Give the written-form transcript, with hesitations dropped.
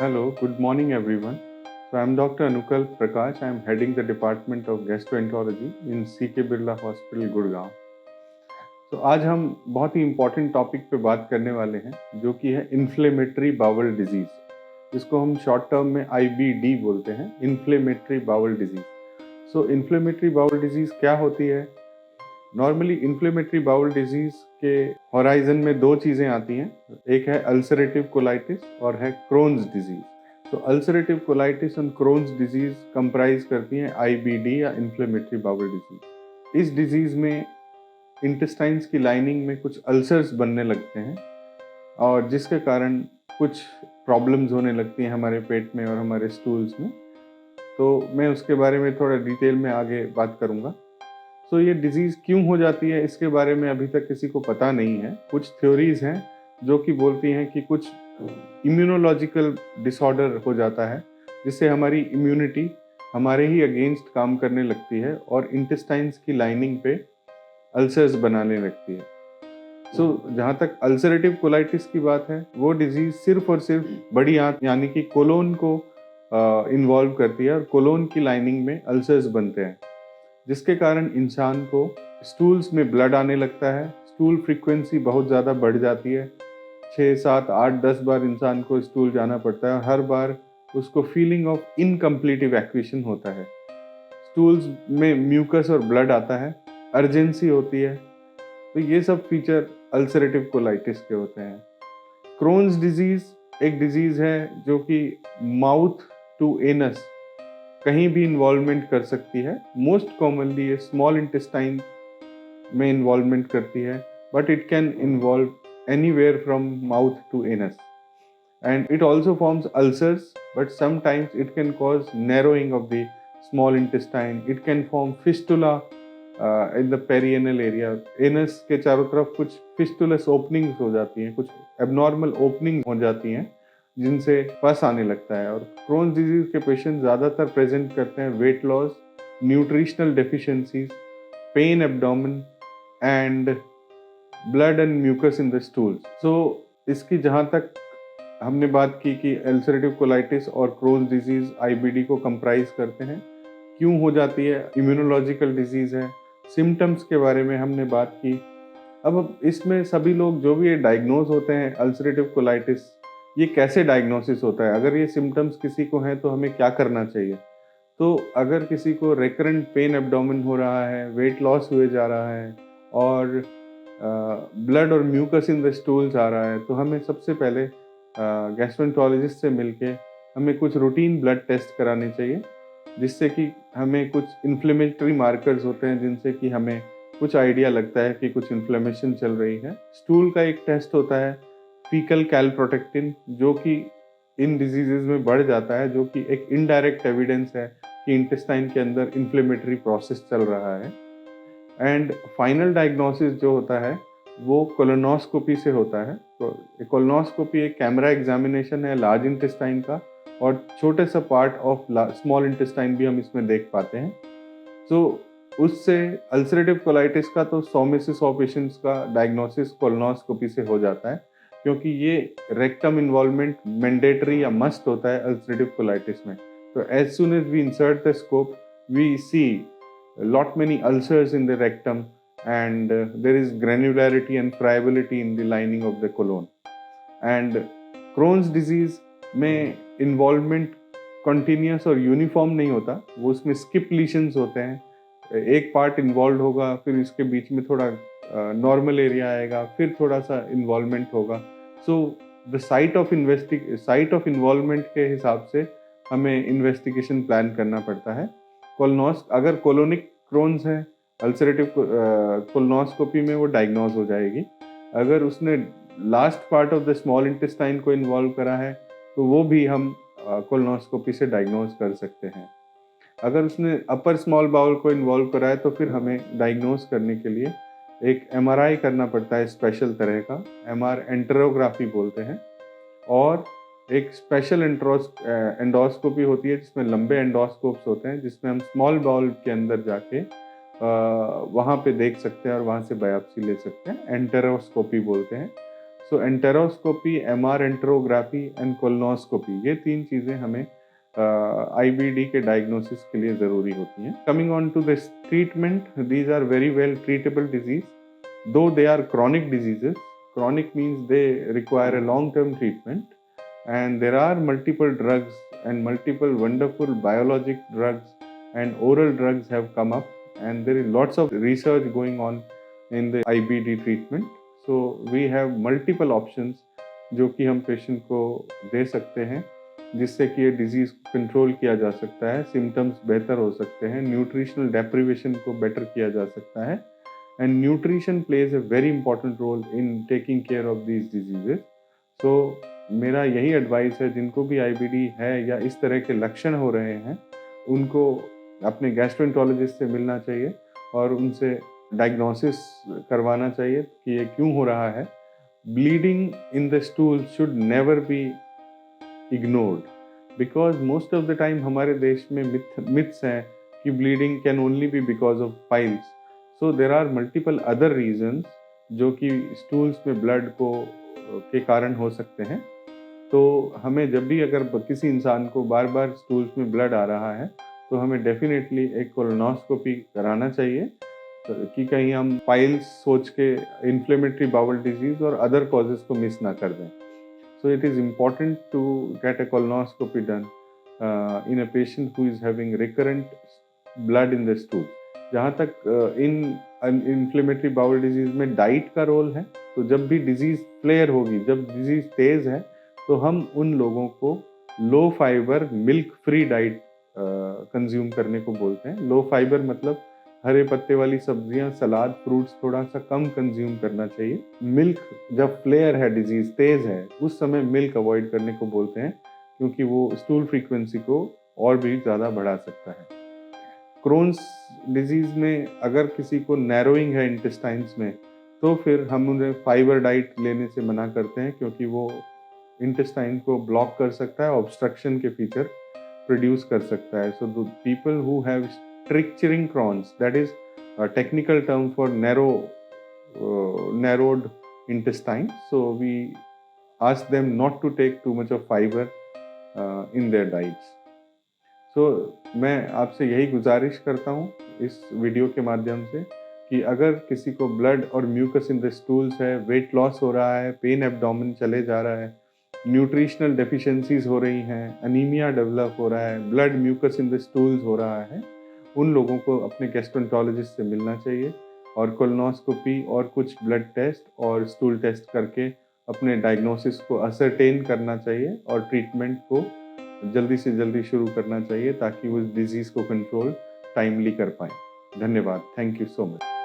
Hello, good morning everyone. So I'm Dr. Anukal Prakash. I'm heading the Department of Gastroenterology in CK Birla Hospital, Gurgaon. तो आज हम बहुत ही important topic पे बात करने वाले हैं जो कि है इन्फ्लेमेटरी बाउल डिजीज, जिसको हम शॉर्ट टर्म में IBD बोलते हैं, इन्फ्लेमेटरी बाउल डिजीज। सो इन्फ्लेमेटरी बाउल डिजीज क्या होती है? नॉर्मली इन्फ्लेमेटरी बाउल डिजीज के होराइजन में दो चीज़ें आती हैं, एक है अल्सरेटिव कोलाइटिस और है क्रोन्स डिजीज। तो अल्सरेटिव कोलाइटिस और क्रोन्स डिजीज कंप्राइज करती हैं IBD या इन्फ्लेमेटरी बाउल डिजीज। इस डिजीज में इंटेस्टाइन्स की लाइनिंग में कुछ अल्सर्स बनने लगते हैं और जिसके कारण कुछ प्रॉब्लम्स होने लगती हैं हमारे पेट में और हमारे स्टूल्स में। तो मैं उसके बारे में थोड़ा डिटेल में आगे बात करूँगा। तो ये डिजीज़ क्यों हो जाती है इसके बारे में अभी तक किसी को पता नहीं है। कुछ थ्योरीज हैं जो कि बोलती हैं कि कुछ इम्यूनोलॉजिकल डिसऑर्डर हो जाता है जिससे हमारी इम्यूनिटी हमारे ही अगेंस्ट काम करने लगती है और इंटेस्टाइन्स की लाइनिंग पे अल्सर्स बनाने लगती है। जहाँ तक अल्सरेटिव कोलाइटिस की बात है, वो डिजीज सिर्फ और सिर्फ बड़ी आंत यानी कि कोलोन को इन्वॉल्व करती है और कोलोन की लाइनिंग में अल्सर्स बनते हैं, जिसके कारण इंसान को स्टूल्स में ब्लड आने लगता है। स्टूल फ्रीक्वेंसी बहुत ज़्यादा बढ़ जाती है, 6, 7, 8, 10 बार इंसान को स्टूल जाना पड़ता है और हर बार उसको फीलिंग ऑफ इनकम्प्लीट इवैक्यूएशन होता है। स्टूल्स में म्यूकस और ब्लड आता है, अर्जेंसी होती है। तो ये सब फीचर अल्सरेटिव कोलाइटिस के होते हैं। क्रोन्स डिजीज एक डिजीज है जो कि माउथ टू एनस कहीं भी इन्वॉल्वमेंट कर सकती है। मोस्ट कॉमनली ये स्मॉल इंटेस्टाइन में इन्वॉल्वमेंट करती है, but it can involve anywhere from mouth to anus and it also forms ulcers, but sometimes it can cause narrowing of the small intestine. It can form fistula in the perianal area. Anus के चारों तरफ कुछ fistulous openings हो जाती हैं, कुछ abnormal openings हो जाती हैं जिनसे पस आने लगता है। और Crohn's disease के पेशेंट ज़्यादातर प्रेजेंट करते हैं weight loss, nutritional deficiencies, pain abdomen and blood and mucus in the stools. So इसकी जहाँ तक हमने बात की कि अल्सरेटिव कोलाइटिस और क्रोन्स डिजीज IBD को कंप्राइज करते हैं, क्यों हो जाती है, इम्यूनोलॉजिकल डिजीज है, सिम्टम्स के बारे में हमने बात की। अब इसमें सभी लोग जो भी ये डायग्नोज होते हैं अल्सरेटिव कोलाइटिस, ये कैसे डायग्नोसिस होता है, अगर ये सिम्टम्स किसी को हैं तो हमें क्या करना चाहिए? तो अगर किसी को रिकरेंट पेन एब्डोमेन हो रहा है, वेट लॉस हुए जा रहा है और ब्लड और म्यूकस इन द स्टूल्स आ रहा है, तो हमें सबसे पहले गैस्ट्रोएंटरोलॉजिस्ट से मिलके हमें कुछ रूटीन ब्लड टेस्ट कराने चाहिए, जिससे कि हमें कुछ इन्फ्लेमेटरी मार्कर्स होते हैं जिनसे कि हमें कुछ आइडिया लगता है कि कुछ इन्फ्लेमेशन चल रही है। स्टूल का एक टेस्ट होता है फीकल कैलप्रोटेक्टिन, जो कि इन डिजीजेज में बढ़ जाता है, जो कि एक इनडायरेक्ट एविडेंस है कि इंटेस्टाइन के अंदर इन्फ्लेमेटरी प्रोसेस चल रहा है। एंड फाइनल डायग्नोसिस जो होता है वो कोलोनोस्कोपी से होता है। तो कोलोनोस्कोपी एक कैमरा एग्जामिनेशन है लार्ज इंटेस्टाइन का, और छोटे सा पार्ट ऑफ स्मॉल इंटेस्टाइन भी हम इसमें देख पाते हैं। तो उससे अल्सरेटिव कोलाइटिस का तो 100 में से 100 पेशेंट्स का डायग्नोसिस कोलोनोस्कोपी से हो जाता है, क्योंकि ये रेक्टम इन्वॉल्वमेंट मैंडेटरी या मस्ट होता है अल्सरेटिव कोलाइटिस में। तो as soon as we insert the scope, we see lot many ulcers in the rectum, and there is granularity and friability in the lining of the colon. And Crohn's disease में involvement continuous और uniform नहीं होता, वो उसमें skip lesions होते हैं। एक part involve होगा, फिर इसके बीच में थोड़ा नॉर्मल एरिया आएगा, फिर थोड़ा सा इन्वॉल्वमेंट होगा। So the site of involvement के हिसाब से हमें इन्वेस्टिगेशन प्लान करना पड़ता है। अगर कोलोनिक क्रोन्स है अल्सरेटिव कोलोनोस्कोपी में वो डायग्नोज हो जाएगी। अगर उसने last part of the small intestine को इन्वॉल्व करा है तो वो भी हम कोलोनोस्कोपी से डायग्नोज कर सकते हैं। अगर उसने अपर स्मॉल बाउल को इन्वॉल्व करा है तो फिर हमें डायग्नोज करने के लिए एक MRI करना पड़ता है, स्पेशल तरह का एंटेरोग्राफी बोलते हैं। और एक स्पेशल एंडोस्कोपी होती है जिसमें लंबे एंडोस्कोप्स होते हैं, जिसमें हम स्मॉल बाउल के अंदर जाके वहाँ पे देख सकते हैं और वहाँ से बायोप्सी ले सकते हैं, एंटेरोस्कोपी बोलते हैं। सो एंटेरोस्कोपी, एमआर एंटेरोग्राफी एंड कोलोनोस्कोपी, ये 3 चीज़ें हमें IBD के डायग्नोसिस के लिए ज़रूरी होती हैं. Coming on to this treatment, these are very well treatable disease, though they are chronic diseases. Chronic means they require a long-term treatment, and there are multiple drugs and multiple wonderful biologic drugs and oral drugs have come up, and there is lots of research going on in the IBD treatment. So we have multiple options जो कि हम patient को दे सकते हैं, जिससे कि ये disease control किया जा सकता है, सिम्टम्स बेहतर हो सकते हैं, न्यूट्रिशनल डेप्रिवेशन को बेटर किया जा सकता है, and nutrition plays a very important role in taking care of these diseases. So मेरा यही एडवाइस है, जिनको भी IBD है या इस तरह के लक्षण हो रहे हैं, उनको अपने गैस्ट्रोएंटरोलॉजिस्ट से मिलना चाहिए और उनसे डायग्नोसिस करवाना चाहिए कि ये क्यों हो रहा है. Bleeding in the stool should never be ignored, because most of the time हमारे देश में myths हैं कि bleeding can only be because of piles. So there are multiple other reasons जो कि stools में blood को के कारण हो सकते हैं. तो हमें जब भी अगर किसी इंसान को बार बार stools में blood आ रहा है, तो हमें definitely एक colonoscopy कराना चाहिए कि कहीं हम piles सोच के inflammatory bowel disease और other causes को मिस ना कर दें. So it is important to get a colonoscopy done in a patient who is having recurrent blood in the stool. जहाँ तक इन inflammatory bowel disease में डाइट का रोल है, तो जब भी डिजीज फ्लेयर होगी, जब डिजीज तेज है, तो हम उन लोगों को low fibre milk free diet consume करने को बोलते हैं. लो फाइबर मतलब हरे पत्ते वाली सब्जियां, सलाद, फ्रूट्स थोड़ा सा कम कंज्यूम करना चाहिए. मिल्क जब फ्लेयर है, डिजीज तेज है, उस समय मिल्क अवॉइड करने को बोलते हैं, क्योंकि वो स्टूल फ्रीक्वेंसी को और भी ज़्यादा बढ़ा सकता है. क्रोन्स डिजीज में अगर किसी को नैरोइंग है इंटेस्टाइन्स में, तो फिर हम उन्हें फाइबर डाइट लेने से मना करते हैं, क्योंकि वो इंटेस्टाइन को ब्लॉक कर सकता है, ऑब्स्ट्रक्शन के फीचर प्रोड्यूस कर सकता है. So the people who have stricturing Crohn's, that is a technical term for narrowed intestine. So we ask them not to take too much of fiber in their diets. So मैं आपसे यही गुजारिश करता हूँ इस वीडियो के माध्यम से कि अगर किसी को ब्लड और म्यूकस इन द स्टूल्स है, वेट लॉस हो रहा है, पेन एब्डोमेन चले जा रहा है, न्यूट्रिशनल डेफिशिएंसीज हो रही हैं, अनीमिया डेवलप हो रहा है, blood mucus in the stools हो रहा है, उन लोगों को अपने गैस्ट्रोएंटरोलॉजिस्ट से मिलना चाहिए और कोलोनोस्कोपी और कुछ ब्लड टेस्ट और स्टूल टेस्ट करके अपने डायग्नोसिस को असरटेन करना चाहिए और ट्रीटमेंट को जल्दी से जल्दी शुरू करना चाहिए, ताकि वो डिजीज़ को कंट्रोल टाइमली कर पाएँ. धन्यवाद. Thank you so much.